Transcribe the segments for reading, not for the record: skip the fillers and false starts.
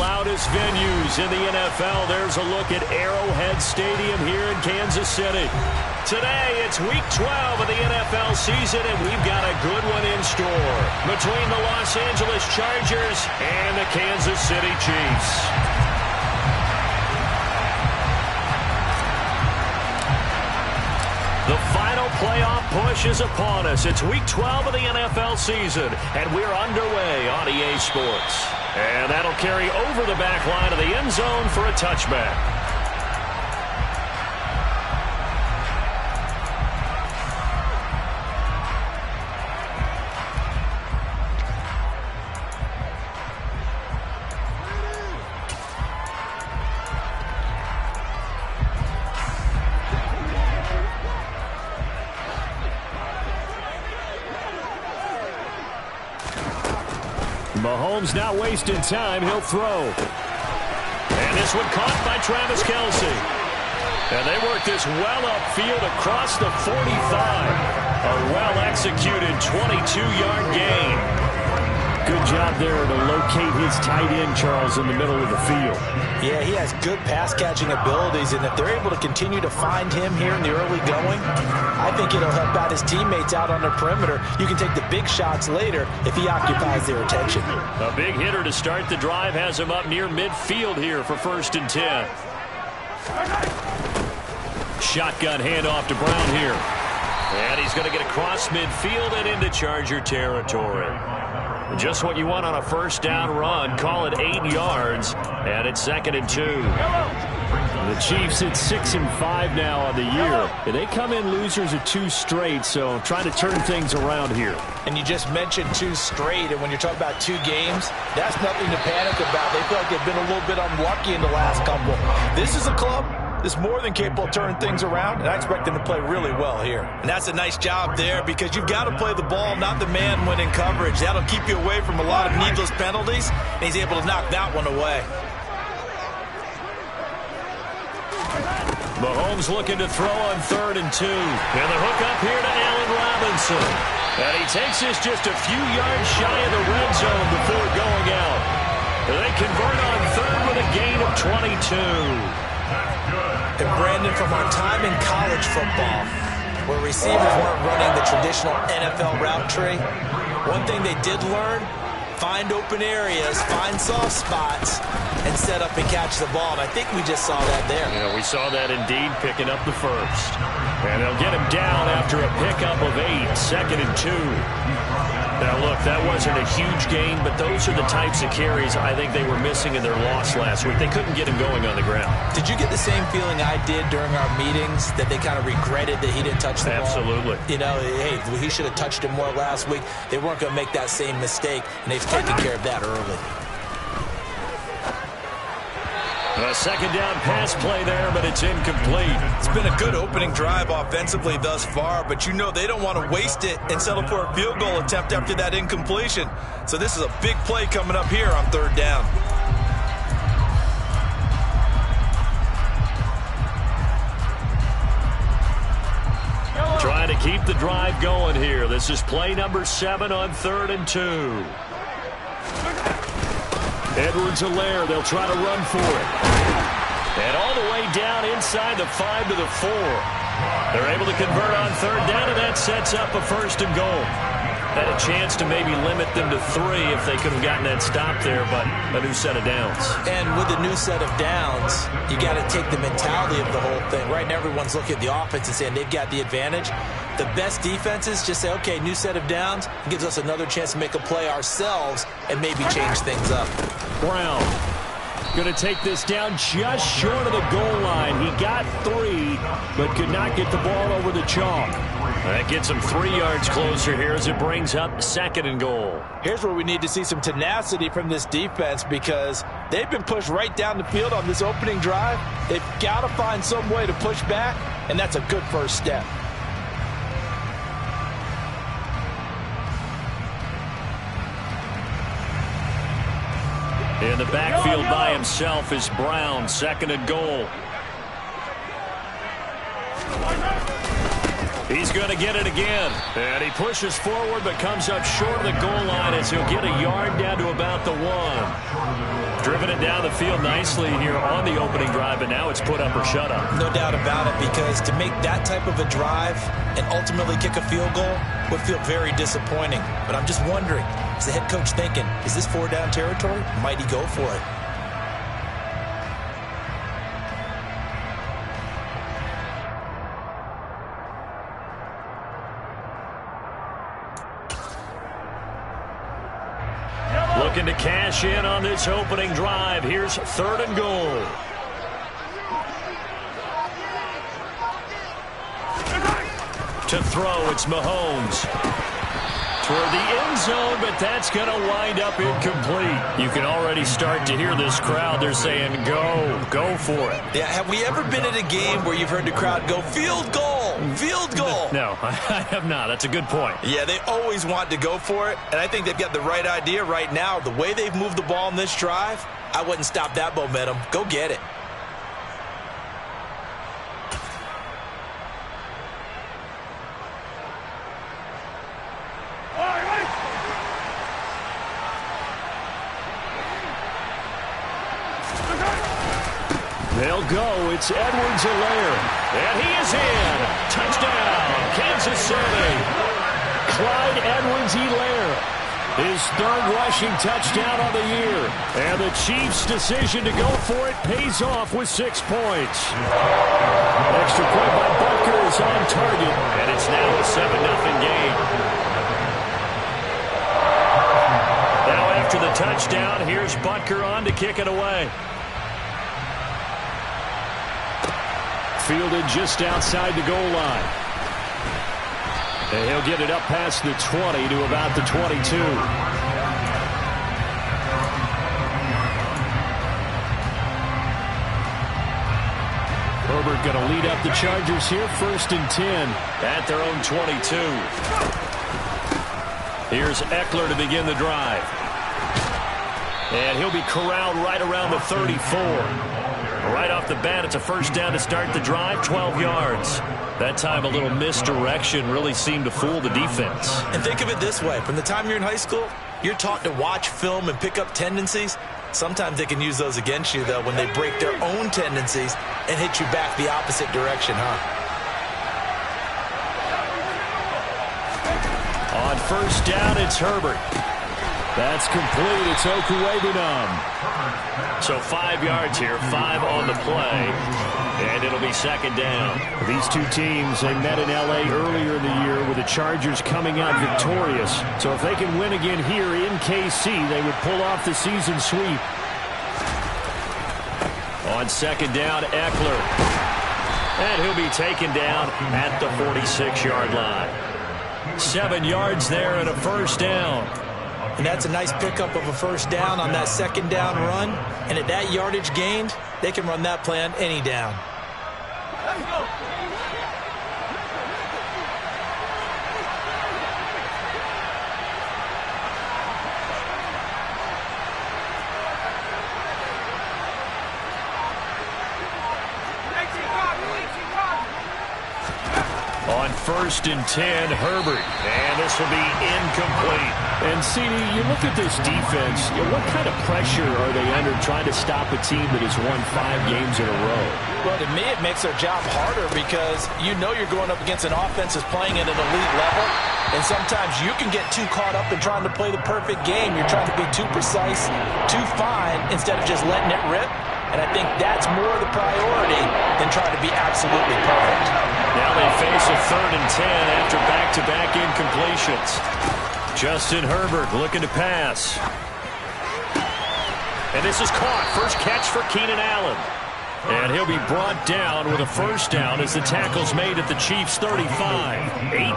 loudest venues in the NFL. There's a look at Arrowhead Stadium here in Kansas City. Today, it's Week 12 of the NFL season, and we've got a good one in store between the Los Angeles Chargers and the Kansas City Chiefs. The final playoff push is upon us. It's Week 12 of the NFL season, and we're underway on EA Sports. And that'll carry over the back line of the end zone for a touchback. Mahomes not wasting time. He'll throw. And this one caught by Travis Kelce. And they work this well upfield across the 45. A well-executed 22-yard gain. Good job there to locate his tight end, Charles, in the middle of the field. Yeah, he has good pass-catching abilities, and if they're able to continue to find him here in the early going, I think it'll help out his teammates out on the perimeter. You can take the big shots later if he occupies their attention. A big hitter to start the drive has him up near midfield here for 1st and 10. Shotgun handoff to Brown here. And he's going to get across midfield and into Charger territory. Just what you want on a first down run. Call it 8 yards, and it's 2nd and 2. The Chiefs at 6-5 now on the year. They come in losers of 2 straight, so trying to turn things around here. And you just mentioned 2 straight, and when you're talking about 2 games, that's nothing to panic about. They feel like they've been a little bit unlucky in the last couple. This is a club that's more than capable of turning things around, and I expect them to play really well here. And that's a nice job there because you've got to play the ball, not the man when in coverage. That'll keep you away from a lot of needless penalties, and he's able to knock that one away. Mahomes looking to throw on 3rd and 2. And the hook up here to Allen Robinson. And he takes this just a few yards shy of the red zone before going out. They convert on 3rd with a gain of 22. And Brandon, from our time in college football, where receivers weren't running the traditional NFL route tree, one thing they did learn, find open areas, find soft spots, and set up and catch the ball. And I think we just saw that there. Yeah, we saw that indeed, picking up the first. And they'll get him down after a pickup of 8, 2nd and 2. Now, look, that wasn't a huge gain, but those are the types of carries I think they were missing in their loss last week. They couldn't get him going on the ground. Did you get the same feeling I did during our meetings, that they kind of regretted that he didn't touch the ball? Absolutely. You know, hey, he should have touched it more last week. They weren't going to make that same mistake, and they've taken care of that early. A 2nd down pass play there, but it's incomplete. It's been a good opening drive offensively thus far, but you know they don't want to waste it and settle for a field goal attempt after that incompletion. So this is a big play coming up here on 3rd down. Trying to keep the drive going here. This is play number 7 on 3rd and 2. Edwards-Helaire, they'll try to run for it. And all the way down inside the 5 to the 4. They're able to convert on 3rd down, and that sets up a 1st and goal. Had a chance to maybe limit them to 3 if they could have gotten that stop there, but a new set of downs. And with a new set of downs, you got to take the mentality of the whole thing. Right now, everyone's looking at the offense and saying they've got the advantage. The best defenses just say, okay, new set of downs. It gives us another chance to make a play ourselves and maybe change things up. Brown going to take this down just short of the goal line. He got 3, but could not get the ball over the chalk. That gets him 3 yards closer here as it brings up 2nd and goal. Here's where we need to see some tenacity from this defense because they've been pushed right down the field on this opening drive. They've got to find some way to push back, and that's a good first step. In the backfield by himself is Brown, 2nd and goal. He's going to get it again. And he pushes forward but comes up short of the goal line as he'll get a yard down to about the 1. Driven it down the field nicely here on the opening drive, and now it's put up or shut up. No doubt about it, because to make that type of a drive and ultimately kick a field goal would feel very disappointing. But I'm just wondering, is the head coach thinking, is this 4-down territory? Might he go for it? Looking to cash in on this opening drive. Here's 3rd and goal. To throw, it's Mahomes. Toward the end zone, but that's going to wind up incomplete. You can already start to hear this crowd. They're saying, go for it. Yeah, have we ever been at a game where you've heard the crowd go, field goal, field goal? No, I have not. That's a good point. Yeah, they always want to go for it, and I think they've got the right idea right now. The way they've moved the ball in this drive, I wouldn't stop that momentum. Go get it. They'll go. It's Edwards-Helaire. And he is in. Touchdown, Kansas City. Clyde Edwards-Helaire. His 3rd rushing touchdown of the year. And the Chiefs' decision to go for it pays off with 6 points. Extra point by Butker is on target. And it's now a 7-0 game. Now after the touchdown, here's Butker on to kick it away. Fielded just outside the goal line. And he'll get it up past the 20 to about the 22. Herbert going to lead up the Chargers here, 1st and 10 at their own 22. Here's Eckler to begin the drive. And he'll be corralled right around the 34. Right off the bat, it's a 1st down to start the drive, 12 yards. That time a little misdirection really seemed to fool the defense. And think of it this way. From the time you're in high school, you're taught to watch film and pick up tendencies. Sometimes they can use those against you, though, when they break their own tendencies and hit you back the opposite direction, huh? On 1st down, it's Herbert. That's complete. It's Okuwebunam. So 5 yards here, 5 on the play, and it'll be 2nd down. These two teams, they met in L.A. earlier in the year with the Chargers coming out victorious. So if they can win again here in KC, they would pull off the season sweep. On 2nd down, Eckler. And he'll be taken down at the 46-yard line. 7 yards there and a 1st down. And that's a nice pickup of a 1st down on that 2nd down run. And at that yardage gained, they can run that play on any down. Let's go. On 1st and 10, Herbert. And this will be incomplete. And, CD, you look at this defense, what kind of pressure are they under trying to stop a team that has won 5 games in a row? Well, to me, it makes their job harder because you know you're going up against an offense that's playing at an elite level. And sometimes you can get too caught up in trying to play the perfect game. You're trying to be too precise, too fine, instead of just letting it rip. And I think that's more the priority than trying to be absolutely perfect. Now they face a 3rd and 10 after back-to-back incompletions. Justin Herbert looking to pass. And this is caught. First catch for Keenan Allen. And he'll be brought down with a 1st down as the tackle's made at the Chiefs' 35.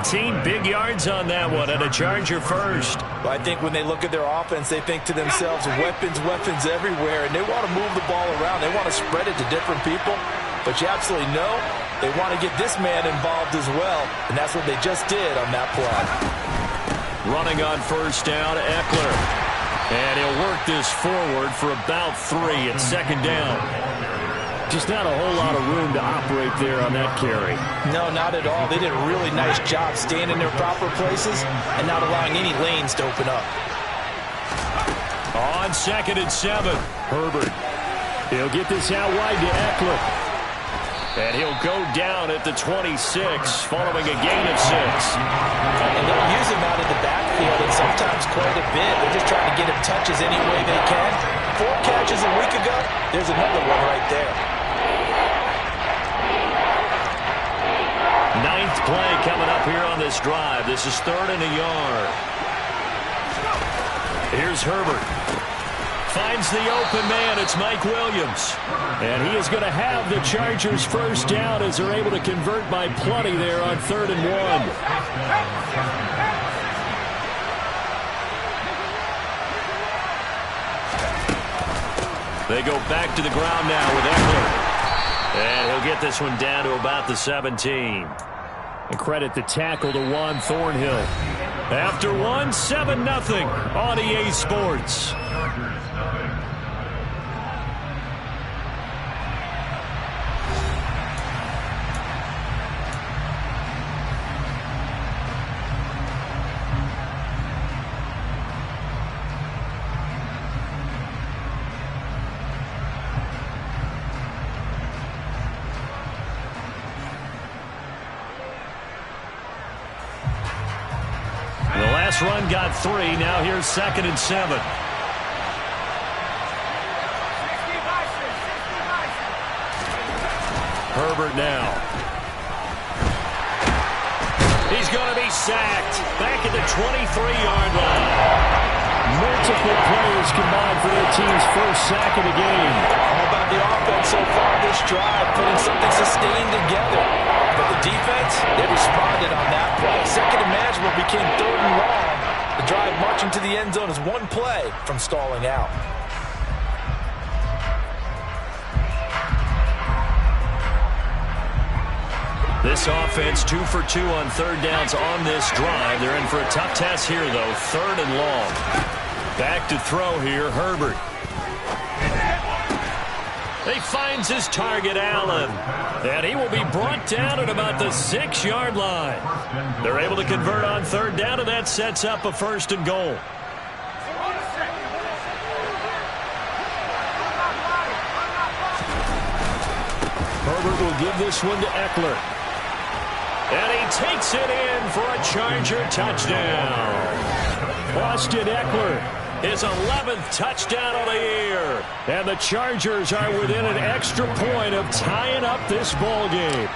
18 big yards on that one and a Charger first. Well, I think when they look at their offense, they think to themselves, weapons everywhere, and they want to move the ball around. They want to spread it to different people. But you absolutely know they want to get this man involved as well, and that's what they just did on that play. Running on 1st down, Eckler. And he'll work this forward for about 3 at 2nd down. Just not a whole lot of room to operate there on that carry. No, not at all. They did a really nice job staying in their proper places and not allowing any lanes to open up. On 2nd and 7, Herbert. He'll get this out wide to Eckler. And he'll go down at the 26, following a gain of 6. And they'll use him out of the backfield, and sometimes quite a bit. They're just trying to get him touches any way they can. 4 catches a week ago. There's another one right there. 9th play coming up here on this drive. This is 3rd and a yard. Here's Herbert. Finds the open man. It's Mike Williams. And he is going to have the Chargers first down as they're able to convert by plenty there on 3rd and 1. They go back to the ground now with Eckler. And he'll get this one down to about the 17. And credit the tackle to Juan Thornhill. After 1, 7-0 on EA Sports. Run got 3. Now here's 2nd and 7. Herbert now. He's going to be sacked. Back at the 23-yard line. Multiple players combined for their team's first sack of the game. All about the offense so far this drive, putting something sustained together. But the defense, they responded on that play. Second and manageable became 3rd and long. The drive marching to the end zone is 1 play from stalling out. This offense 2 for 2 on 3rd downs on this drive. They're in for a tough test here, though. 3rd and long. Back to throw here, Herbert. He finds his target, Allen. And he will be brought down at about the 6-yard line. They're able to convert on 3rd down, and that sets up a 1st and goal. Herbert will give this one to Eckler. And he takes it in for a Charger touchdown. Austin Eckler. His 11th touchdown of the year. And the Chargers are within an extra point of tying up this ball game.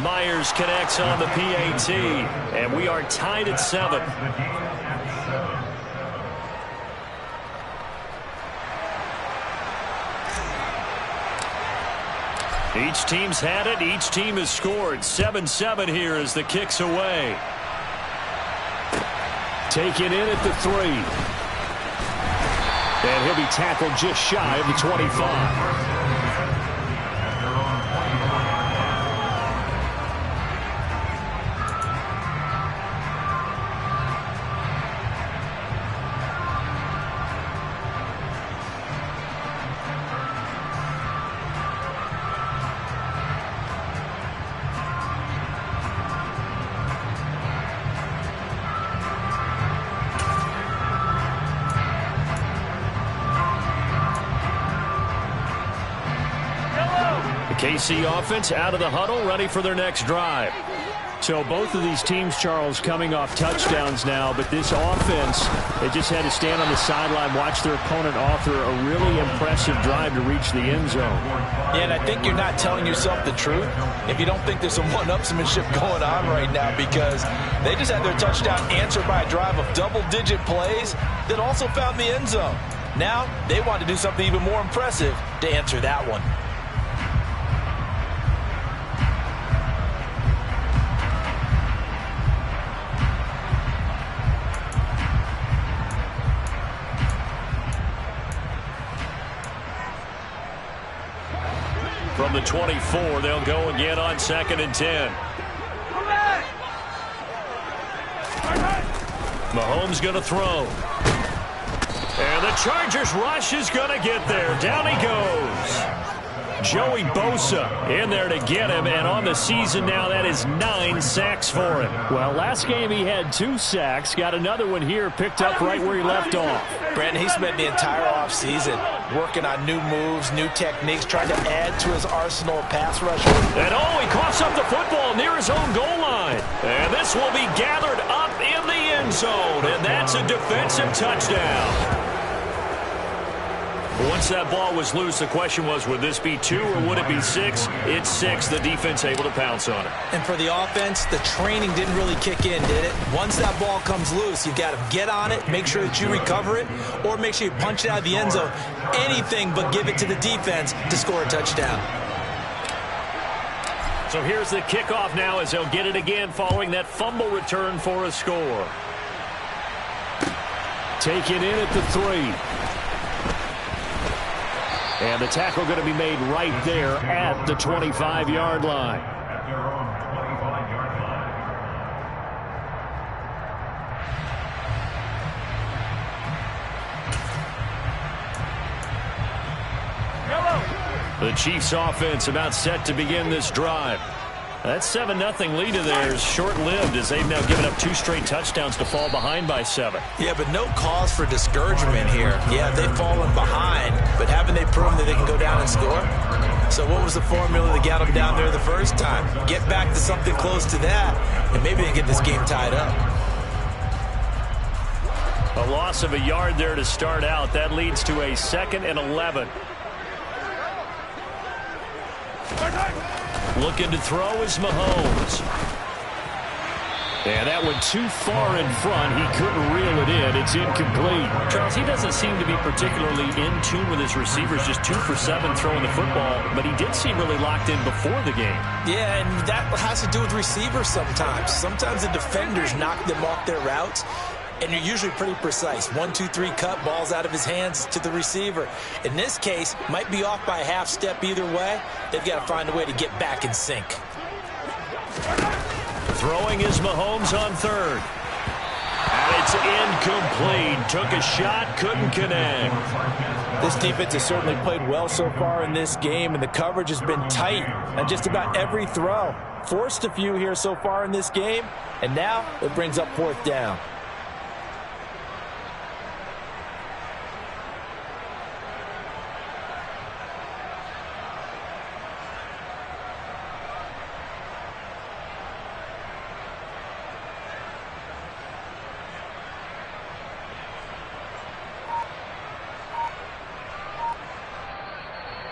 Myers connects on the PAT. And we are tied at 7. Each team's had it. Each team has scored. 7-7 here as the kick's away. Taken in at the 3. And he'll be tackled just shy of the 25. KC offense out of the huddle, ready for their next drive. So both of these teams, Charles, coming off touchdowns now, but this offense, they just had to stand on the sideline, watch their opponent author a really impressive drive to reach the end zone. Yeah, and I think you're not telling yourself the truth if you don't think there's some one-upsmanship going on right now, because they just had their touchdown answered by a drive of double-digit plays that also found the end zone. Now they want to do something even more impressive to answer that one. From the 24, they'll go again on 2nd and 10. Mahomes going to throw. And the Chargers rush is going to get there. Down he goes. Joey Bosa in there to get him, and on the season now, that is 9 sacks for him. Well, last game he had 2 sacks, got another one here, picked up right where he left off. Brandon, he spent the entire offseason working on new moves, new techniques, trying to add to his arsenal of pass rushers. And he coughs up the football near his own goal line. And this will be gathered up in the end zone, and that's a defensive touchdown. Once that ball was loose, the question was, would this be 2 or would it be 6? It's 6. The defense able to pounce on it. And for the offense, the training didn't really kick in, did it? Once that ball comes loose, you've got to get on it, make sure that you recover it, or make sure you punch it out of the end zone. Anything but give it to the defense to score a touchdown. So here's the kickoff now as they'll get it again following that fumble return for a score. Taken in at the 3. And the tackle going to be made right there at the 25-yard line. The Chiefs offense about set to begin this drive. That 7-0 lead of theirs short-lived as they've now given up 2 straight touchdowns to fall behind by 7. Yeah, but no cause for discouragement here. Yeah, they've fallen behind, but haven't they proven that they can go down and score? So what was the formula that got them down there the first time? Get back to something close to that, and maybe they can get this game tied up. A loss of a yard there to start out. That leads to a 2nd and 11. Looking to throw is Mahomes. And that went too far in front. He couldn't reel it in. It's incomplete. Charles, he doesn't seem to be particularly in tune with his receivers. Just 2 for 7 throwing the football. But he did seem really locked in before the game. Yeah, and that has to do with receivers sometimes. Sometimes the defenders knock them off their routes. And you're usually pretty precise. 1, 2, 3 cut, balls out of his hands to the receiver. In this case, might be off by a half step either way. They've got to find a way to get back in sync. Throwing is Mahomes on 3rd. And it's incomplete. Took a shot, couldn't connect. This defense has certainly played well so far in this game, and the coverage has been tight on just about every throw. Forced a few here so far in this game, and now it brings up 4th down.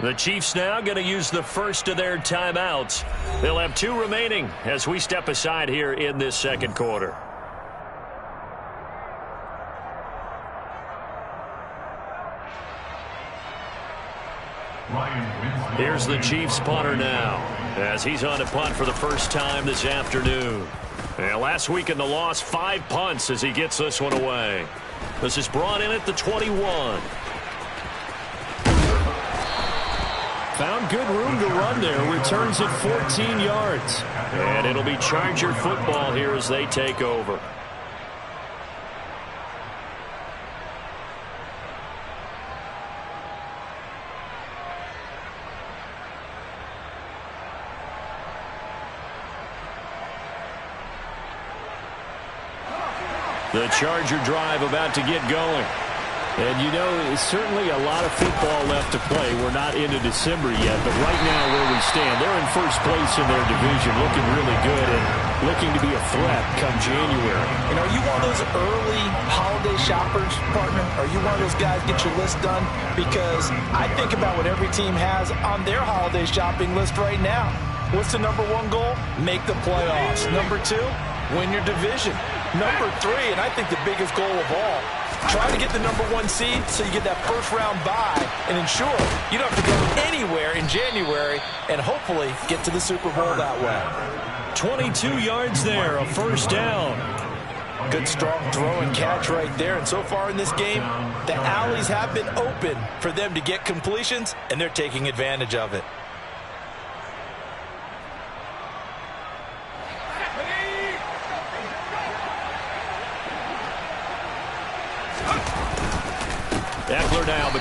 The Chiefs now going to use the first of their timeouts. They'll have 2 remaining as we step aside here in this 2nd quarter. Here's the Chiefs punter now as he's on to punt for the first time this afternoon. And last week in the loss, 5 punts as he gets this one away. This is brought in at the 21. Found good room to run there. Returns at 14 yards. And it'll be Charger football here as they take over. The Charger drive about to get going. And, you know, certainly a lot of football left to play. We're not into December yet, but right now where we stand, they're in first place in their division, looking really good and looking to be a threat come January. And are you one of those early holiday shoppers, partner? Are you one of those guys get your list done? Because I think about what every team has on their holiday shopping list right now. What's the number 1 goal? Make the playoffs. Number 2, win your division. Number 3, and I think the biggest goal of all, try to get the number 1 seed so you get that first-round bye and ensure you don't have to go anywhere in January and hopefully get to the Super Bowl that way. 22 yards there, a first down. Good strong throw and catch right there. And so far in this game, the alleys have been open for them to get completions, and they're taking advantage of it.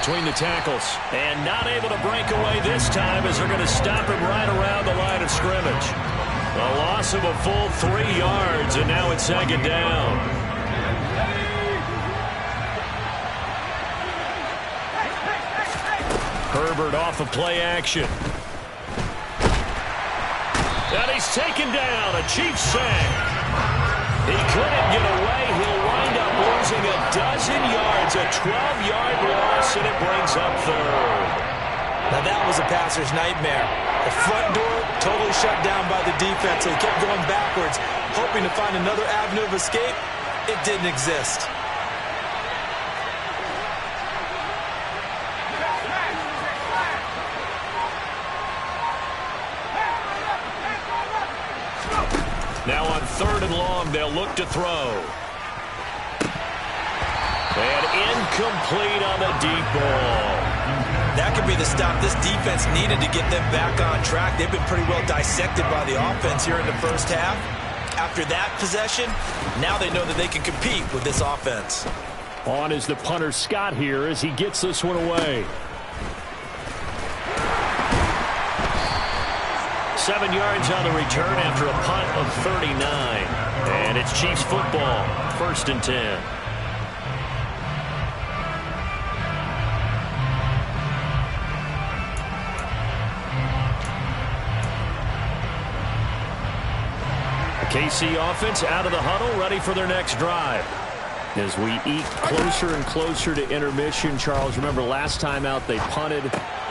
between the tackles. And not able to break away this time as they're going to stop him right around the line of scrimmage. A loss of a full 3 yards, and now it's 2nd down. Herbert off of play action. And he's taken down. A Chiefs sack. He couldn't get away. He'll wind up losing a dozen yards. A 12-yard loss, and it brings up 3rd. Now that was a passer's nightmare. The front door totally shut down by the defense. They kept going backwards, hoping to find another avenue of escape. It didn't exist. Now on 3rd and long, they'll look to throw. And incomplete on the deep ball. That could be the stop this defense needed to get them back on track. They've been pretty well dissected by the offense here in the first half. After that possession, now they know that they can compete with this offense. On is the punter Scott here as he gets this one away. 7 yards on the return after a punt of 39. And it's Chiefs football, 1st and 10. KC offense out of the huddle, ready for their next drive. As we eat closer and closer to intermission, Charles, remember last time out they punted.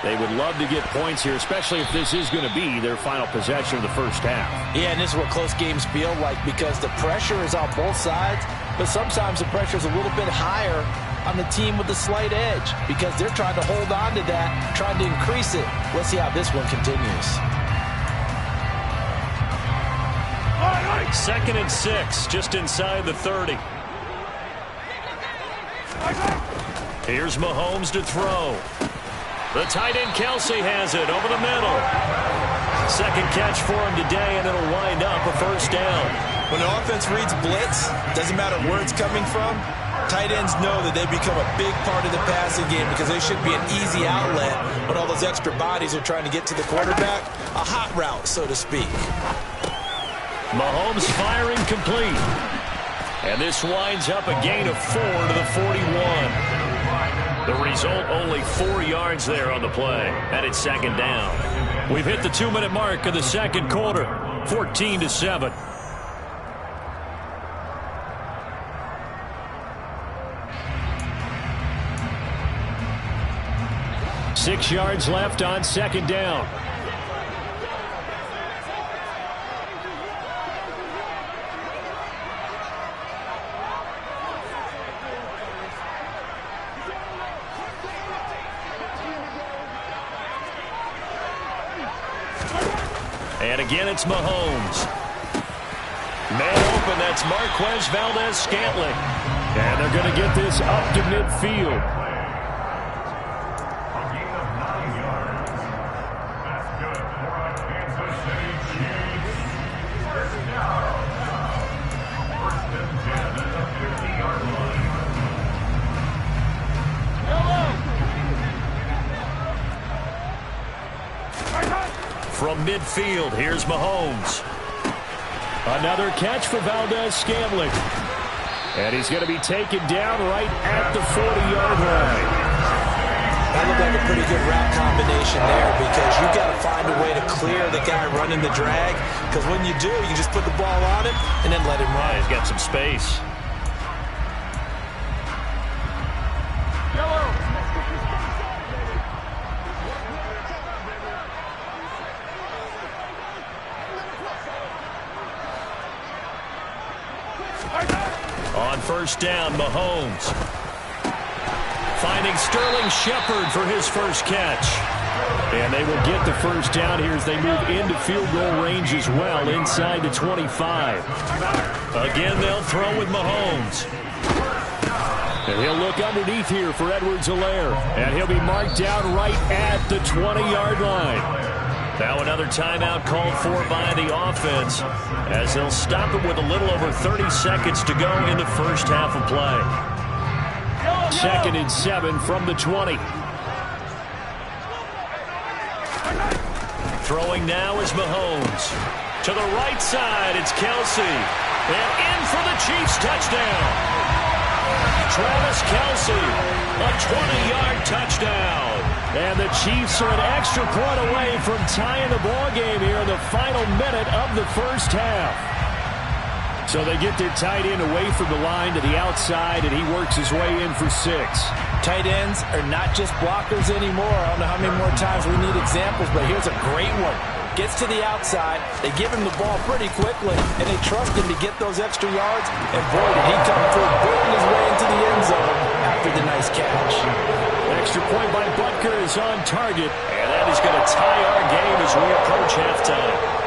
They would love to get points here, especially if this is going to be their final possession of the first half. Yeah, and this is what close games feel like because the pressure is on both sides, but sometimes the pressure is a little bit higher on the team with the slight edge because they're trying to hold on to that, trying to increase it. Let's see how this one continues. 2nd and 6, just inside the 30. Here's Mahomes to throw. The tight end Kelsey has it over the middle. 2nd catch for him today, and it'll wind up a 1st down. When the offense reads blitz, doesn't matter where it's coming from, tight ends know that they become a big part of the passing game because they should be an easy outlet when all those extra bodies are trying to get to the quarterback. A hot route, so to speak. Mahomes firing complete. And this winds up a gain of 4 to the 41. The result, only 4 yards there on the play. And it's 2nd down. We've hit the 2-minute mark of the 2nd quarter. 14-7. Six yards left on 2nd down. And again, it's Mahomes. Man open, that's Marquez Valdes-Scantling. And they're going to get this up to midfield. From midfield, here's Mahomes. Another catch for Valdes-Scantling. And he's going to be taken down right at the 40-yard line. That looked like a pretty good route combination there because you've got to find a way to clear the guy running the drag. Because when you do, you can just put the ball on him and then let him run. Yeah, he's got some space. On 1st down, Mahomes. Finding Sterling Shepard for his first catch. And they will get the 1st down here as they move into field goal range as well, inside the 25. Again, they'll throw with Mahomes. And he'll look underneath here for Edwards-Helaire. And he'll be marked down right at the 20-yard line. Now another timeout called for by the offense as they'll stop it with a little over 30 seconds to go in the first half of play. 2nd and 7 from the 20. Throwing now is Mahomes. To the right side, it's Kelsey. And in for the Chiefs touchdown. Travis Kelsey, a 20-yard touchdown. And the Chiefs are an extra point away from tying the ball game here in the final minute of the first half. So they get their tight end away from the line to the outside, and he works his way in for 6. Tight ends are not just blockers anymore. I don't know how many more times we need examples, but here's a great one. Gets to the outside, they give him the ball pretty quickly, and they trust him to get those extra yards, and boy, did he come through, building his way into the end zone after the nice catch. Extra point by Butker is on target, and that is going to tie our game as we approach halftime.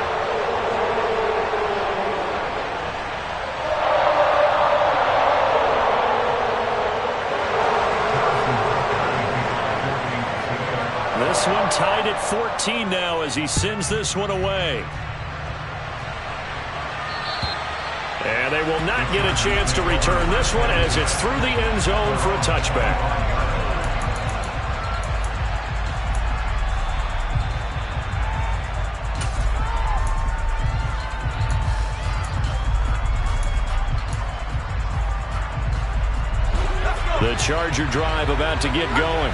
This one tied at 14 now as he sends this one away. And they will not get a chance to return this one as it's through the end zone for a touchback. The Charger drive about to get going.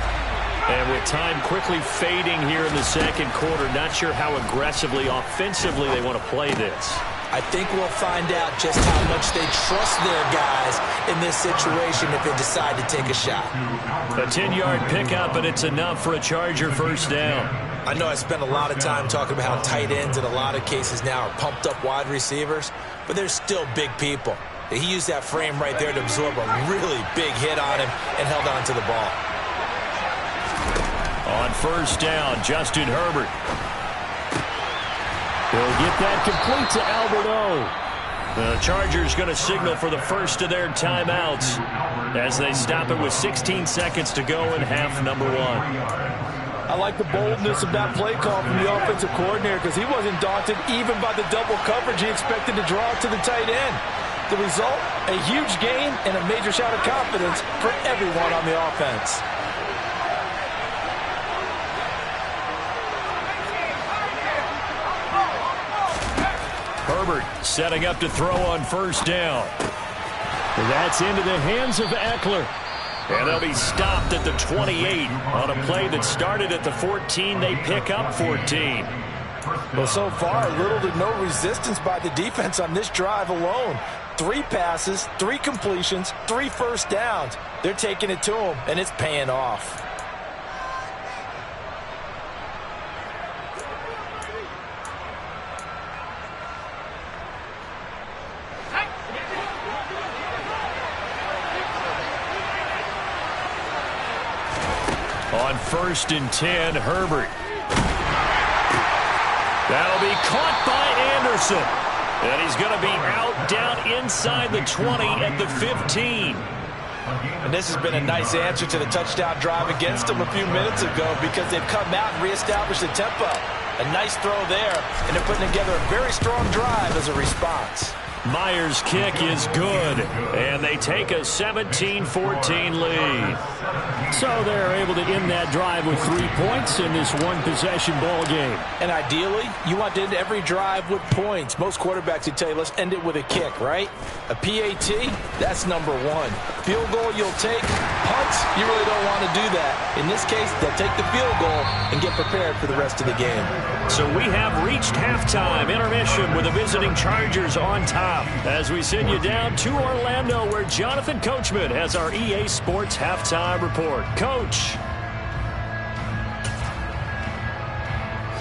And with time quickly fading here in the second quarter, not sure how aggressively, offensively they want to play this. I think we'll find out just how much they trust their guys in this situation if they decide to take a shot. A 10-yard pickup, and it's enough for a Charger first down. I know I spent a lot of time talking about how tight ends in a lot of cases now are pumped up wide receivers, but they're still big people. He used that frame right there to absorb a really big hit on him and held on to the ball. On first down, Justin Herbert. He'll get that complete to Albert O. The Chargers going to signal for the first of their timeouts as they stop it with 16 seconds to go in half number 1. I like the boldness of that play call from the offensive coordinator because he wasn't daunted even by the double coverage he expected to draw to the tight end. The result, a huge gain and a major shot of confidence for everyone on the offense. Herbert setting up to throw on first down. And that's into the hands of Eckler. And they'll be stopped at the 28 on a play that started at the 14. They pick up 14. Well, so far, little to no resistance by the defense on this drive alone. 3 passes, 3 completions, 3 first downs. They're taking it to them, and it's paying off. On first and 10, Herbert. That'll be caught by Anderson. And he's going to be out down inside the 20 at the 15. And this has been a nice answer to the touchdown drive against them a few minutes ago because they've come out and reestablished the tempo. A nice throw there, and they're putting together a very strong drive as a response. Myers' kick is good, and they take a 17-14 lead. So they're able to end that drive with 3 points in this one-possession ball game. And ideally, you want to end every drive with points. Most quarterbacks would tell you, let's end it with a kick, right? A PAT, that's number 1. Field goal you'll take. Punts, you really don't want to do that. In this case, they'll take the field goal and get prepared for the rest of the game. So we have reached halftime intermission with the visiting Chargers on top. As we send you down to Orlando, where Jonathan Coachman has our EA Sports Halftime Report. Coach.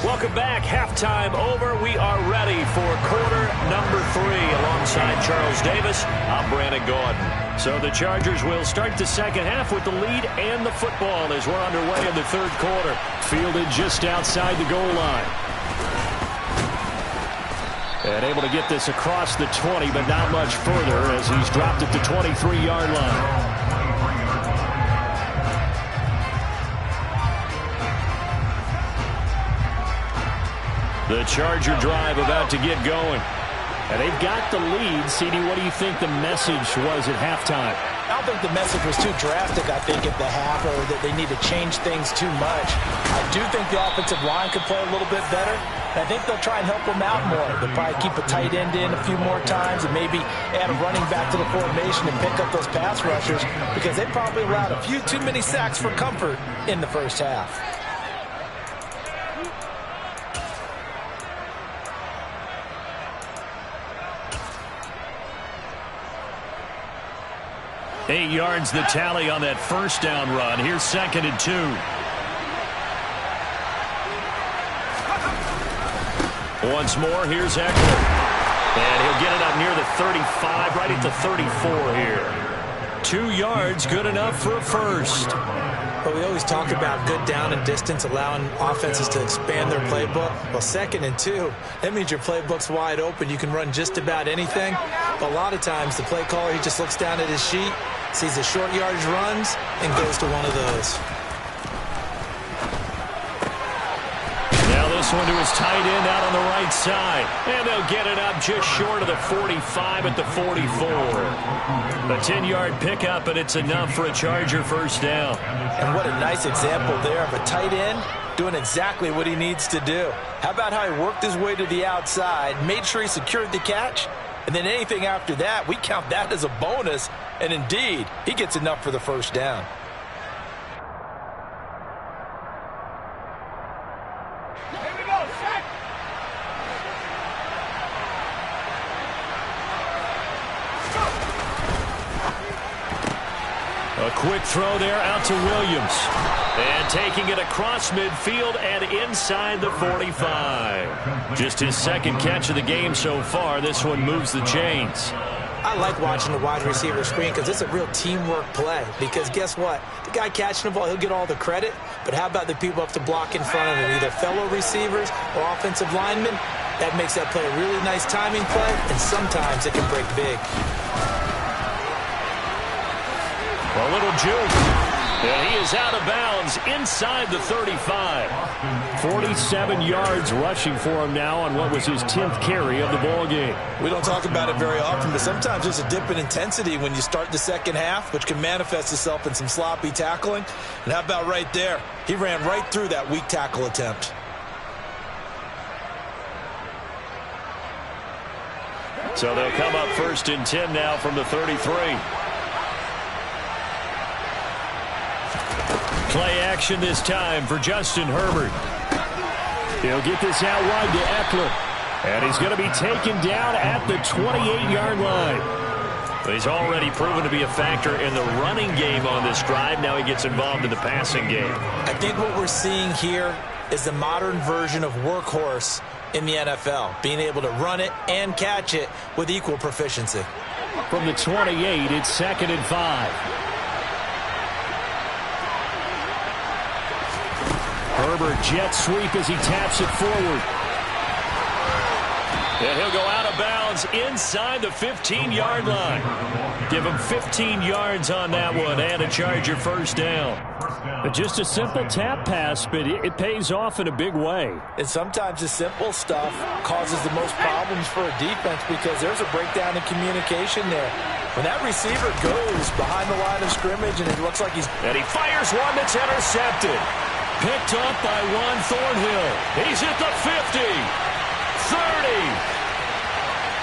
Welcome back. Halftime over. We are ready for quarter number 3. Alongside Charles Davis, I'm Brandon Gaudin. So the Chargers will start the second half with the lead and the football as we're underway in the third quarter. Fielded just outside the goal line. And able to get this across the 20, but not much further as he's dropped at the 23-yard line. The Charger drive about to get going. And they've got the lead. CD, what do you think the message was at halftime? How don't think the message was too drastic, I think, at the half, or that they need to change things too much. I do think the offensive line could play a little bit better. And I think they'll try and help them out more. They'll probably keep a tight end in a few more times and maybe add a running back to the formation and pick up those pass rushers, because they probably allowed a few too many sacks for comfort in the first half. Eight yards the tally on that first down run. Here's 2nd and 2. Once more, here's Eckler. And he'll get it up near the 35, right at the 34 here. 2 yards, good enough for a first. But we always talk about good down and distance, allowing offenses to expand their playbook. Well, 2nd and 2, that means your playbook's wide open. You can run just about anything. But a lot of times, the play caller, he just looks down at his sheet, sees the short yardage runs, and goes to one of those. Now this one to his tight end out on the right side. And they'll get it up just short of the 45 at the 44. A 10-yard pickup, and it's enough for a Charger first down. And what a nice example there of a tight end doing exactly what he needs to do. How about how he worked his way to the outside, made sure he secured the catch, and then anything after that, we count that as a bonus. And indeed, he gets enough for the first down. A quick throw there out to Williams. And taking it across midfield and inside the 45. Just his 2nd catch of the game so far. This one moves the chains. I like watching the wide receiver screen because it's a real teamwork play. Because guess what? The guy catching the ball, he'll get all the credit. But how about the people up to block in front of him, either fellow receivers or offensive linemen? That makes that play a really nice timing play, and sometimes it can break big. A little juke. And he is out of bounds inside the 35. 47 yards rushing for him now on what was his 10th carry of the ball game. We don't talk about it very often, but sometimes there's a dip in intensity when you start the second half, which can manifest itself in some sloppy tackling. And how about right there? He ran right through that weak tackle attempt. So they'll come up 1st and 10 now from the 33. Play action this time for Justin Herbert. He'll get this out wide to Eckler. And he's going to be taken down at the 28-yard line. He's already proven to be a factor in the running game on this drive. Now he gets involved in the passing game. I think what we're seeing here is the modern version of workhorse in the NFL, being able to run it and catch it with equal proficiency. From the 28, it's 2nd and 5. Herbert jet sweep as he taps it forward. And he'll go out of bounds inside the 15-yard line. Give him 15 yards on that one and a Charger first down. Just a simple tap pass, but it pays off in a big way. And sometimes the simple stuff causes the most problems for a defense because there's a breakdown in communication there. When that receiver goes behind the line of scrimmage and it looks like he's... And he fires one that's intercepted. Picked up by Juan Thornhill. He's at the 50, 30,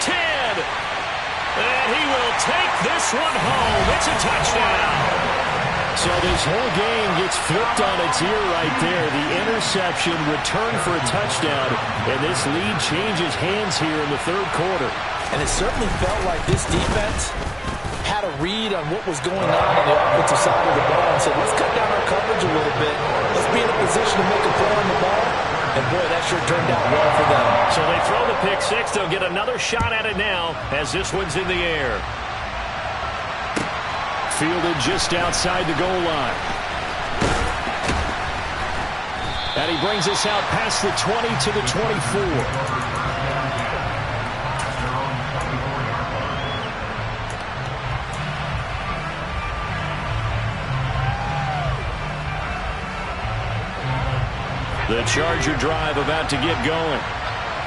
10, and he will take this one home. It's a touchdown. So this whole game gets flipped on its ear right there. The interception returned for a touchdown, and this lead changes hands here in the 3rd quarter. And it certainly felt like this defense had a read on what was going on the offensive side of the ball and said, let's cut down our coverage a little bit. Let's be in a position to make a play on the ball. And, boy, that sure turned out well for them. So they throw the pick six. They'll get another shot at it now as this one's in the air. Fielded just outside the goal line. And he brings us out past the 20 to the 24. The Charger drive about to get going.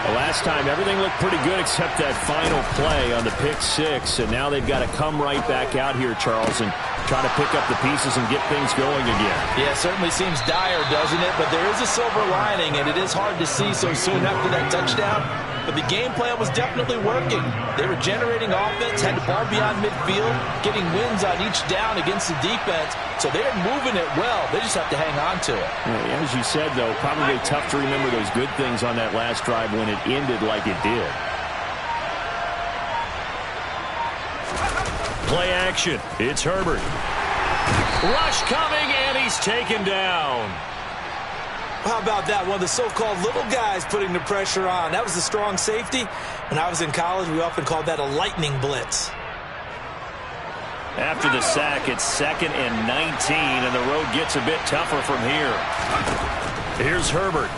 The last time, everything looked pretty good except that final play on the pick six, and now they've got to come right back out here, Charles, and try to pick up the pieces and get things going again. Yeah, it certainly seems dire, doesn't it? But there is a silver lining, and it is hard to see so soon after that touchdown. But the game plan was definitely working. They were generating offense, had the ball beyond midfield, getting wins on each down against the defense. So they're moving it well. They just have to hang on to it. Yeah, as you said, though, probably tough to remember those good things on that last drive when it ended like it did. Play action. It's Herbert. Rush coming, and he's taken down. How about that? One of the so-called little guys putting the pressure on. That was the strong safety. When I was in college, we often called that a lightning blitz. After the sack, it's 2nd and 19, and the road gets a bit tougher from here. Here's Herbert.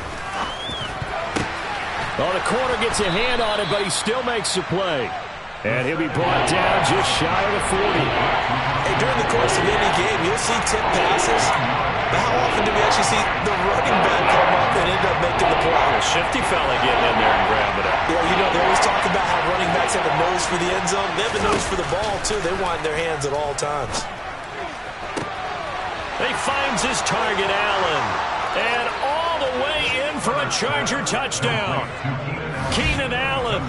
Oh, the corner gets a hand on it, but he still makes the play. And he'll be brought down just shy of the 40. Hey, during the course of any game, you'll see tip passes. But how often do we actually see the running back come up and end up making the play? A shifty fella getting in there and grabbing it. Yeah, you know, they always talk about how running backs have a nose for the end zone. They have a nose for the ball, too. They want in their hands at all times. He finds his target, Allen. And all the way in for a Charger touchdown. Keenan Allen,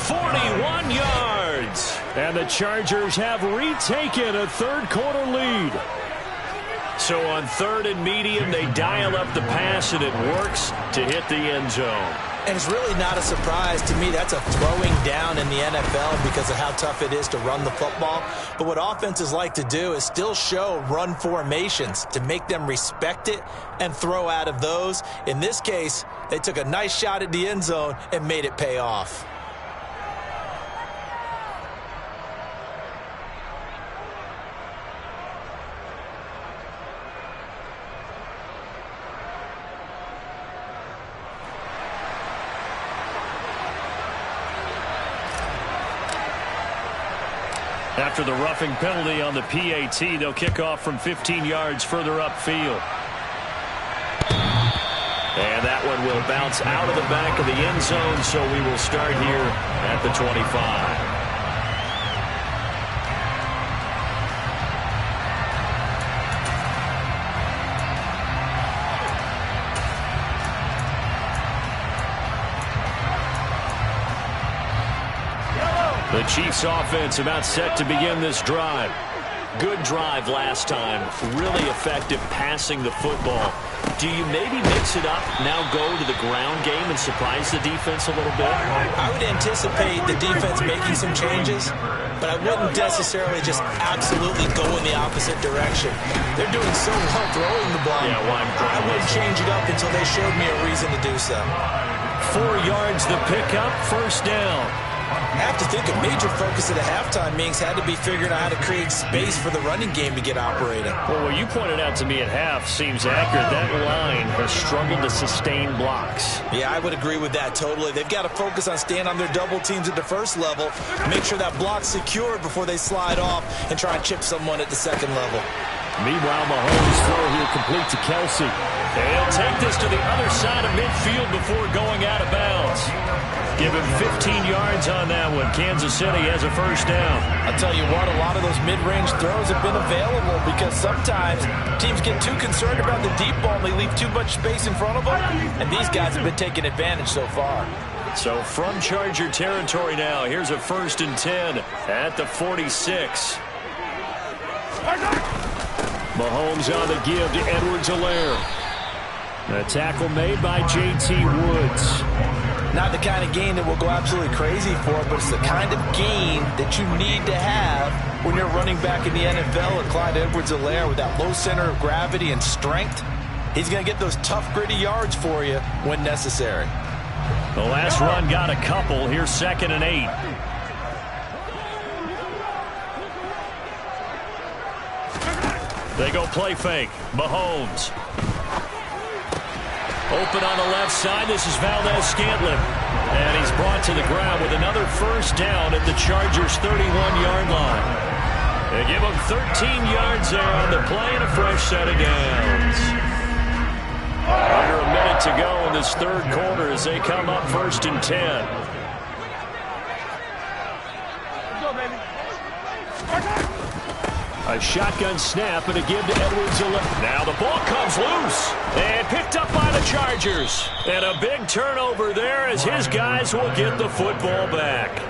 41 yards. And the Chargers have retaken a third-quarter lead. So on 3rd and medium, they dial up the pass, and it works to hit the end zone. And it's really not a surprise to me. That's a throwing down in the NFL because of how tough it is to run the football. But what offenses like to do is still show run formations to make them respect it and throw out of those. In this case, they took a nice shot at the end zone and made it pay off. After the roughing penalty on the PAT, they'll kick off from 15 yards further upfield. And that one will bounce out of the back of the end zone, so we will start here at the 25. The Chiefs offense about set to begin this drive. Good drive last time. Really effective passing the football. Do you maybe mix it up, now go to the ground game and surprise the defense a little bit? I would anticipate the defense making some changes, but I wouldn't necessarily just absolutely go in the opposite direction. They're doing so well throwing the ball. Yeah, well, I wouldn't change it up until they showed me a reason to do so. 4 yards the pickup, first down. I have to think a major focus at the halftime meetings had to be figuring out how to create space for the running game to get operating. Well, what you pointed out to me at half seems accurate. That line has struggled to sustain blocks. Yeah, I would agree with that totally. They've got to focus on staying on their double teams at the first level, make sure that block's secured before they slide off and try and chip someone at the second level. Meanwhile, Mahomes' throw here complete to Kelsey. And he'll take this to the other side of midfield before going out of bounds. Give him 15 yards on that one. Kansas City has a first down. I'll tell you what, a lot of those mid-range throws have been available because sometimes teams get too concerned about the deep ball and they leave too much space in front of them, and these guys have been taking advantage so far. So from Charger territory now, here's a 1st and 10 at the 46. Mahomes on the give to Edwards-Helaire. A tackle made by J.T. Woods. Not the kind of gain that we'll go absolutely crazy for, but it's the kind of gain that you need to have when you're running back in the NFL. And Clyde Edwards-Helaire, with that low center of gravity and strength, he's going to get those tough, gritty yards for you when necessary. The last run got a couple. Here's 2nd and 8. They go play fake. Mahomes. Open on the left side. This is Valdez-Scantling. And he's brought to the ground with another first down at the Chargers' 31-yard line. They give him 13 yards there on the play and a fresh set of downs. Under a minute to go in in this third quarter as they come up 1st and 10. A shotgun snap and a give to Edwards. Now the ball comes loose and picked up by the Chargers. And a big turnover there as his guys will get the football back.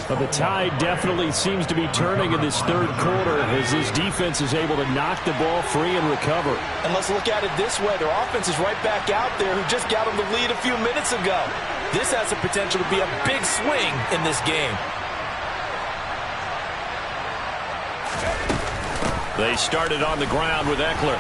Well, the tide definitely seems to be turning in this third quarter as his defense is able to knock the ball free and recover. And let's look at it this way. Their offense is right back out there who just got them the lead a few minutes ago. This has the potential to be a big swing in this game. They started on the ground with Eckler.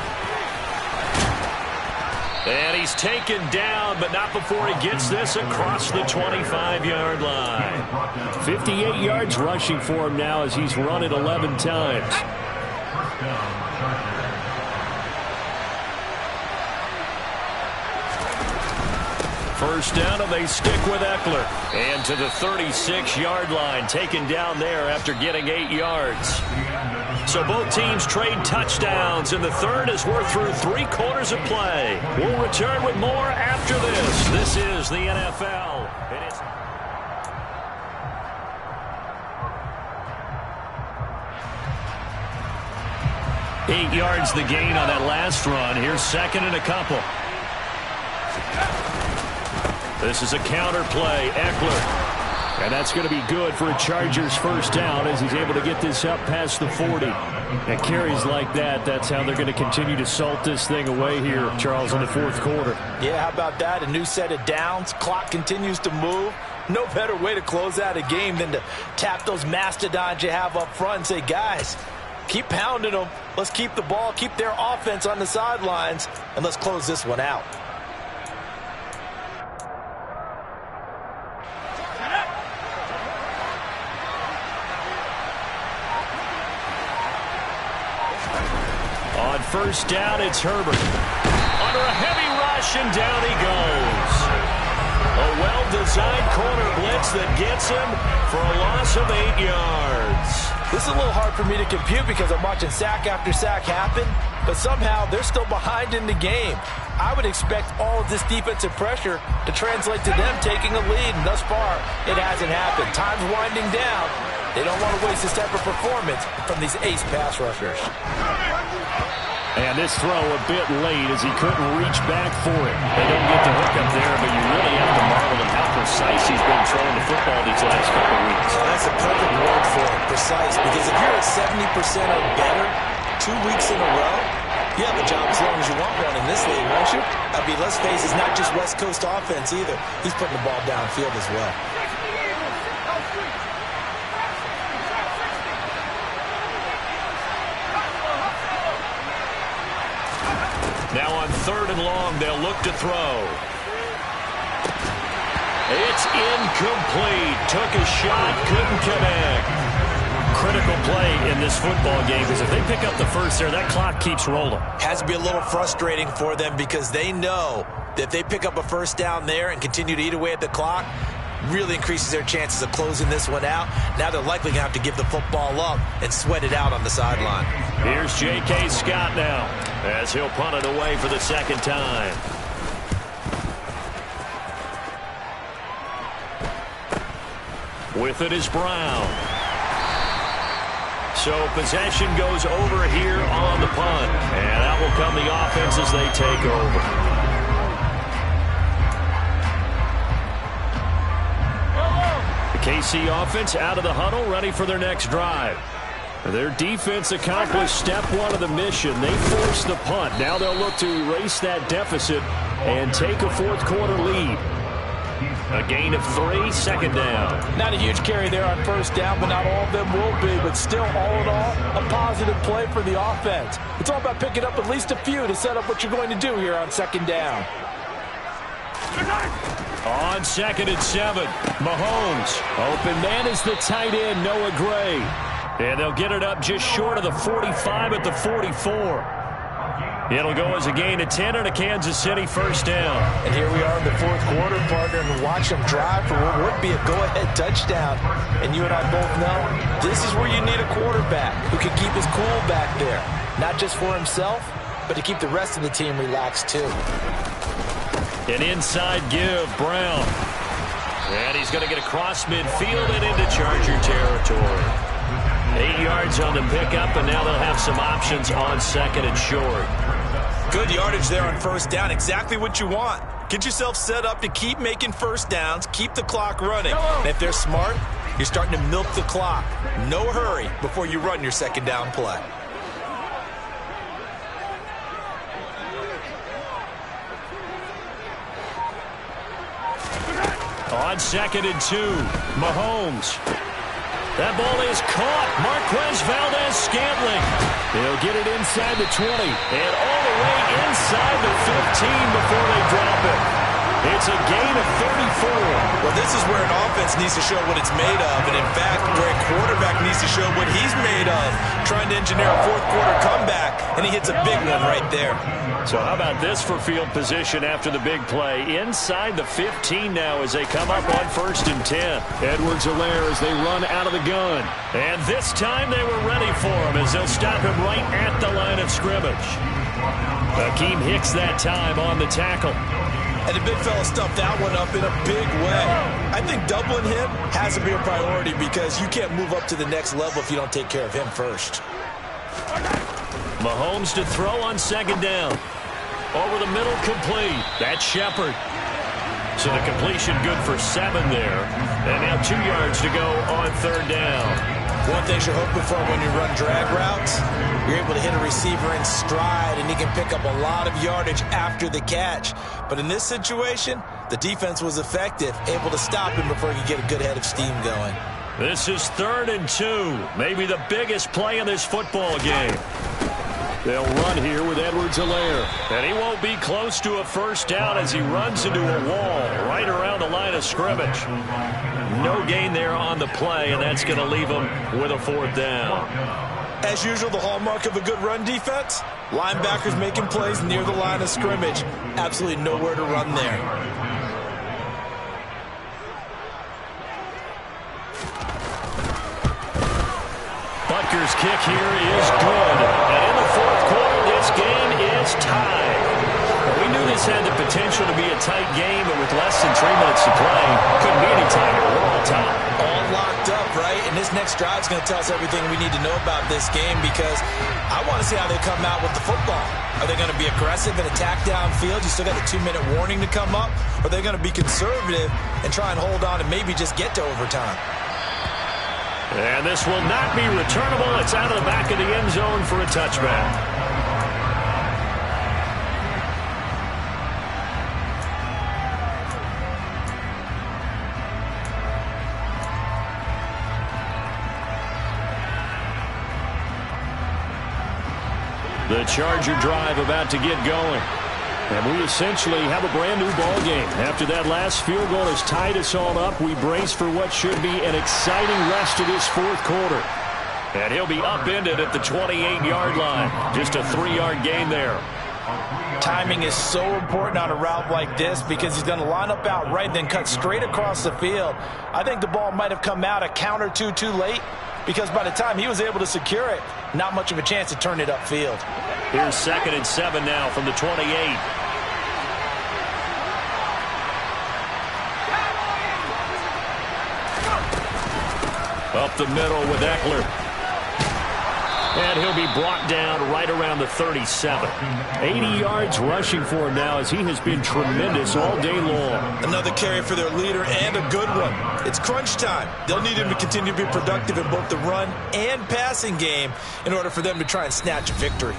And he's taken down, but not before he gets this across the 25-yard line. 58 yards rushing for him now as he's run it 11 times. First down, and they stick with Eckler. And to the 36-yard line, taken down there after getting 8 yards. So both teams trade touchdowns, and the third as we're through 3 quarters of play. We'll return with more after this. This is the NFL. It is... Eight yards the gain on that last run. Here's second and a couple. This is a counter play. Eckler. And that's going to be good for a Chargers first down as he's able to get this up past the 40. And carries like that, that's how they're going to continue to salt this thing away here, Charles, in the fourth quarter. Yeah, how about that? A new set of downs. Clock continues to move. No better way to close out a game than to tap those mastodons you have up front and say, guys, keep pounding them. Let's keep the ball, keep their offense on the sidelines, and let's close this one out. On first down, it's Herbert. Under a heavy rush, and down he goes. A well-designed corner blitz that gets him for a loss of 8 yards. This is a little hard for me to compute because I'm watching sack after sack happen, but somehow they're still behind in the game. I would expect all of this defensive pressure to translate to them taking a lead, and thus far, it hasn't happened. Time's winding down. They don't want to waste this type of performance from these ace pass rushers. And this throw a bit late as he couldn't reach back for it. They don't get the hook up there, but you really have to marvel at how precise he's been throwing the football these last couple of weeks. Oh, that's a perfect word for it, precise, because if you're at 70% or better 2 weeks in a row, you have a job as long as you want one in this league, won't you? I mean, let's face it, it's not just West Coast offense either. He's putting the ball downfield as well. Now on third and long, they'll look to throw. It's incomplete. Took a shot, couldn't connect. Critical play in this football game because if they pick up the first there, that clock keeps rolling. Has to be a little frustrating for them because they know that if they pick up a first down there and continue to eat away at the clock, really increases their chances of closing this one out. Now they're likely going to have to give the football up and sweat it out on the sideline. Here's J.K. Scott now as he'll punt it away for the second time. With it is Brown. So possession goes over here on the punt. And out will come the offense as they take over. KC offense out of the huddle, ready for their next drive. Their defense accomplished step one of the mission. They forced the punt. Now they'll look to erase that deficit and take a fourth quarter lead. A gain of 3, second down. Not a huge carry there on first down, but not all of them will be. But still, all in all, a positive play for the offense. It's all about picking up at least a few to set up what you're going to do here on second down. On second and 7, Mahomes. Open man is the tight end, Noah Gray. And they'll get it up just short of the 45 at the 44. It'll go as a gain of 10 and a Kansas City first down. And here we are in the fourth quarter, partner, and watch them drive for what would be a go-ahead touchdown. And you and I both know this is where you need a quarterback who can keep his cool back there. Not just for himself, but to keep the rest of the team relaxed too. An inside give, Brown. And he's going to get across midfield and into Charger territory. 8 yards on the pickup, and now they'll have some options on second and short. Good yardage there on first down. Exactly what you want. Get yourself set up to keep making first downs, keep the clock running. And if they're smart, you're starting to milk the clock. No hurry before you run your second down play. On second and 2, Mahomes. That ball is caught. Marquez Valdes-Scantling. They'll get it inside the 20 and all the way inside the 15 before they drop it. It's a gain of 34. Well, this is where an offense needs to show what it's made of, and in fact, where a quarterback needs to show what he's made of, trying to engineer a fourth quarter comeback, and he hits a big one right there. So how about this for field position after the big play? Inside the 15 now as they come up on first and 10. Edwards-Helaire as they run out of the gun. And this time they were ready for him as they'll stop him right at the line of scrimmage. Akeem Hicks that time on the tackle. And the big fella stuffed that one up in a big way. I think doubling him has to be a priority because you can't move up to the next level if you don't take care of him first. Mahomes to throw on second down. Over the middle, complete. That's Shepard. So the completion good for 7 there. And now 2 yards to go on third down. One thing you're hoping for when you run drag routes, you're able to hit a receiver in stride, and he can pick up a lot of yardage after the catch. But in this situation, the defense was effective, able to stop him before he could get a good head of steam going. This is 3rd and 2. Maybe the biggest play in this football game. They'll run here with Edwards-Helaire. And he won't be close to a first down as he runs into a wall right around the line of scrimmage. No gain there on the play, and that's going to leave him with a 4th down. As usual, the hallmark of a good run defense, linebackers making plays near the line of scrimmage. Absolutely nowhere to run there. Butker's kick here is good. And in the 4th quarter, this game is tied. We knew this had the potential to be a tight game, but with less than 3 minutes to play, couldn't be any tighter. We're all tied. All locked up, right? And this next drive is going to tell us everything we need to know about this game because I want to see how they come out with the football. Are they going to be aggressive and attack downfield? You still got a 2-minute warning to come up? Or are they going to be conservative and try and hold on and maybe just get to overtime? And this will not be returnable. It's out of the back of the end zone for a touchback. The Charger drive about to get going. And we essentially have a brand new ball game. After that last field goal has tied us all up, we brace for what should be an exciting rest of this 4th quarter. And he'll be upended at the 28-yard line. Just a 3-yard gain there. Timing is so important on a route like this because he's going to line up out right, then cut straight across the field. I think the ball might have come out a count or two too late because by the time he was able to secure it, not much of a chance to turn it upfield. Here's 2nd and 7 now from the 28. Up the middle with Eckler. And he'll be brought down right around the 37. 80 yards rushing for him now as he has been tremendous all day long. Another carry for their leader and a good one. It's crunch time. They'll need him to continue to be productive in both the run and passing game in order for them to try and snatch a victory.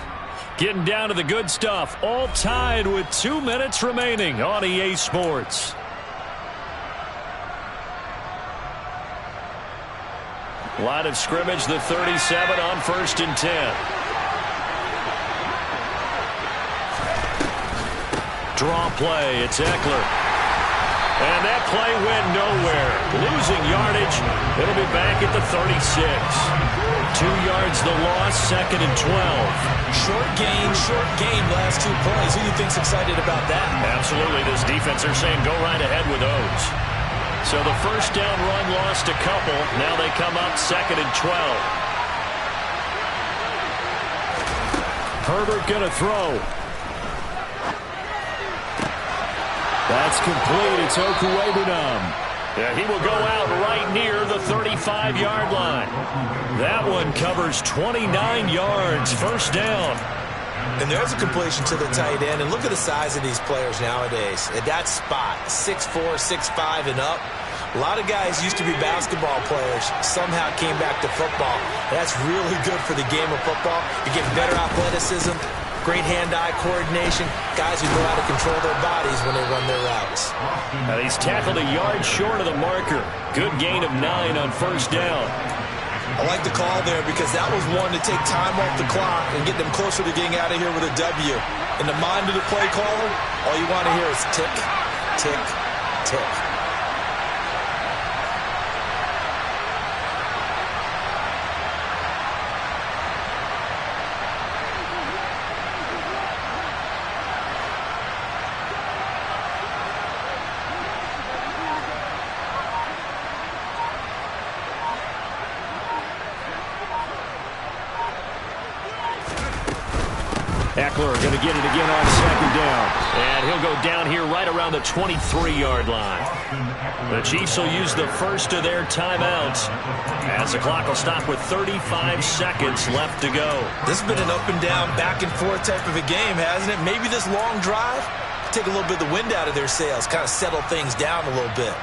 Getting down to the good stuff. All tied with 2 minutes remaining on EA Sports. Line of scrimmage, the 37 on 1st and 10. Draw play, it's Eckler. And that play went nowhere. Losing yardage, it'll be back at the 36. 2 yards the loss, 2nd and 12. Short gain, last 2 plays. Who do you think's excited about that? Absolutely, this defense are saying go right ahead with those. So the first down run lost a couple. Now they come up 2nd and 12. Herbert going to throw. That's complete. It's Okuwebunam. Yeah, he will go out right near the 35-yard line. That one covers 29 yards. First down. And there's a completion to the tight end. And look at the size of these players nowadays. At that spot, 6'4", 6'5", and up. A lot of guys used to be basketball players, somehow came back to football. That's really good for the game of football. You get better athleticism, great hand-eye coordination, guys who know how to control their bodies when they run their routes. Now he's tackled a yard short of the marker. Good gain of 9 on first down. I like the call there because that was one to take time off the clock and get them closer to getting out of here with a W. In the mind of the play caller, all you want to hear is tick, tick, tick. Ekeler going to get it again on second down. And he'll go down here right around the 23-yard line. The Chiefs will use the first of their timeouts as the clock will stop with 35 seconds left to go. This has been an up and down, back and forth type of a game, hasn't it? Maybe this long drive, take a little bit of the wind out of their sails, kind of settle things down a little bit.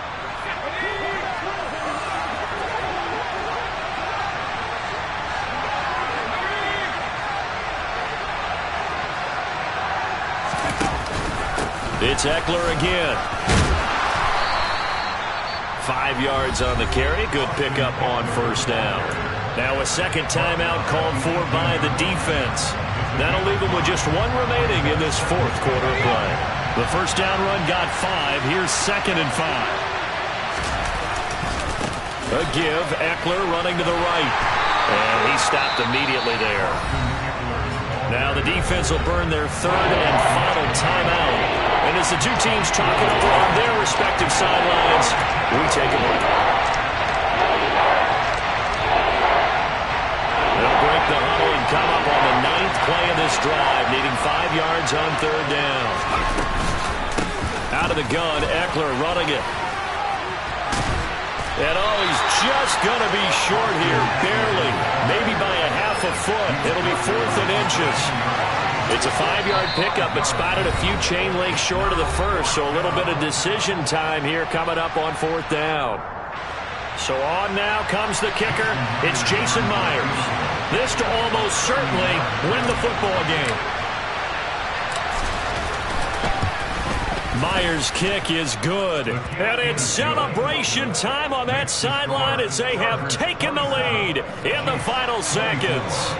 It's Ekeler again. 5 yards on the carry. Good pickup on first down. Now a second timeout called for by the defense. That'll leave them with just one remaining in this fourth quarter of play. The first down run got 5. Here's 2nd and 5. A give. Ekeler running to the right. And he stopped immediately there. Now the defense will burn their third and final timeout. And as the two teams talk it over on their respective sidelines, we take a break. They'll break the huddle and come up on the 9th play of this drive, needing 5 yards on third down. Out of the gun, Ekeler running it. And oh, he's just going to be short here, barely, maybe by a half a foot. It'll be 4th and inches. It's a 5-yard pickup, but spotted a few chain links short of the first, so a little bit of decision time here coming up on 4th down. So on now comes the kicker. It's Jason Myers. This to almost certainly win the football game. Myers' kick is good. And it's celebration time on that sideline as they have taken the lead in the final seconds.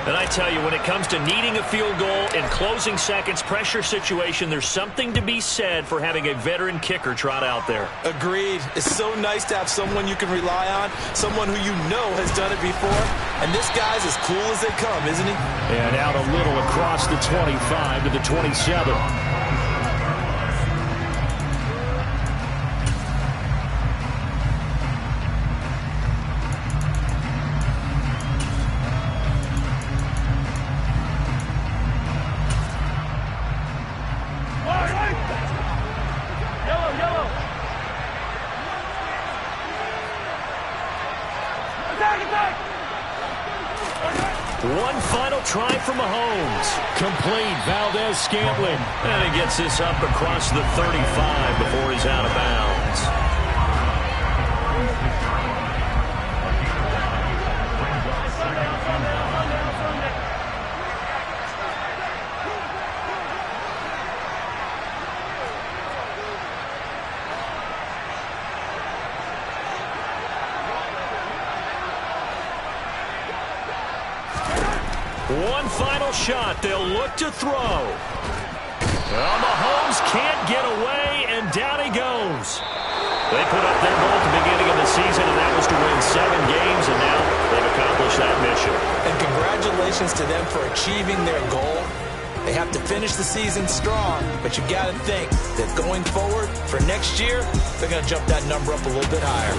And I tell you, when it comes to needing a field goal in closing seconds, pressure situation, there's something to be said for having a veteran kicker trot out there. Agreed. It's so nice to have someone you can rely on, someone who you know has done it before. And this guy's as cool as they come, isn't he? And out a little across the 25 to the 27. One final try from Mahomes. Complete. Valdez-Scantling. And he gets this up across the 35 before he's out of bounds. One final shot. They'll look to throw. Well, Mahomes can't get away, and down he goes. They put up their goal at the beginning of the season, and that was to win 7 games, and now they've accomplished that mission. And congratulations to them for achieving their goal. They have to finish the season strong, but you've got to think that going forward for next year, they're going to jump that number up a little bit higher.